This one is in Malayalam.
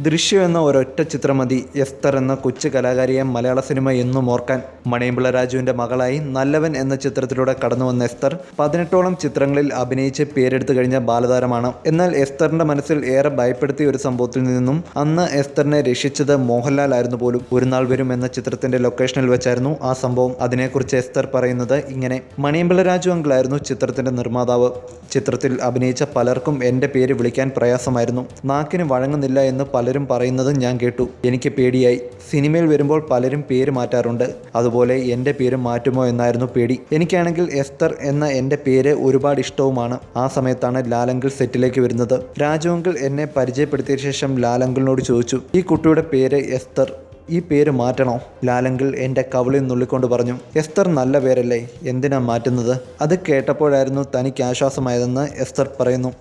ദൃശ്യം എന്ന ഒരൊറ്റ ചിത്രം മതി എസ്തർ എന്ന കൊച്ചു കലാകാരിയെ മലയാള സിനിമ എന്നും ഓർക്കാൻ. മണിയമ്പിള്ള രാജുവിൻ്റെ മകളായി നല്ലവൻ എന്ന ചിത്രത്തിലൂടെ കടന്നു വന്ന എസ്തർ 18ഓളം ചിത്രങ്ങളിൽ അഭിനയിച്ച് പേരെടുത്തു കഴിഞ്ഞ ബാലതാരമാണ്. എന്നാൽ എസ്തറിൻ്റെ മനസ്സിൽ ഏറെ ഭയപ്പെടുത്തിയ ഒരു സംഭവത്തിൽ നിന്നും അന്ന് എസ്തറിനെ രക്ഷിച്ചത് മോഹൻലാൽ ആയിരുന്നു പോലും. ഒരു നാൾ വരും എന്ന ചിത്രത്തിൻ്റെ ലൊക്കേഷനിൽ വെച്ചായിരുന്നു ആ സംഭവം. അതിനെക്കുറിച്ച് എസ്തർ പറയുന്നത് ഇങ്ങനെ: മണിയമ്പിള്ള രാജു അങ്കിളായിരുന്നു ചിത്രത്തിൻ്റെ നിർമ്മാതാവ്. ചിത്രത്തിൽ അഭിനയിച്ച പലർക്കും എൻ്റെ പേര് വിളിക്കാൻ പ്രയാസമായിരുന്നു. നാക്കിന് വഴങ്ങുന്നില്ല എന്ന് പലരും പറയുന്നത് ഞാൻ കേട്ടു. എനിക്ക് പേടിയായി. സിനിമയിൽ വരുമ്പോൾ പലരും പേര് മാറ്റാറുണ്ട്. അതുപോലെ എൻ്റെ പേര് മാറ്റുമോ എന്നായിരുന്നു പേടി. എനിക്കാണെങ്കിൽ എസ്തർ എന്ന എൻ്റെ പേര് ഒരുപാട് ഇഷ്ടവുമാണ്. ആ സമയത്താണ് ലാലങ്കിൾ സെറ്റിലേക്ക് വരുന്നത്. രാജു അങ്കിൾ എന്നെ പരിചയപ്പെടുത്തിയ ശേഷം ലാലങ്കിളിനോട് ചോദിച്ചു, ഈ കുട്ടിയുടെ പേര് എസ്തർ, ഈ പേര് മാറ്റണോ? ലാലങ്കിൾ എൻ്റെ കവിളിൽ നുള്ളിക്കൊണ്ട് പറഞ്ഞു, എസ്തർ നല്ല പേരല്ലേ, എന്തിനാ മാറ്റുന്നത്? അത് കേട്ടപ്പോഴായിരുന്നു തനിക്ക് ആശ്വാസമായതെന്ന് എസ്തർ പറയുന്നു.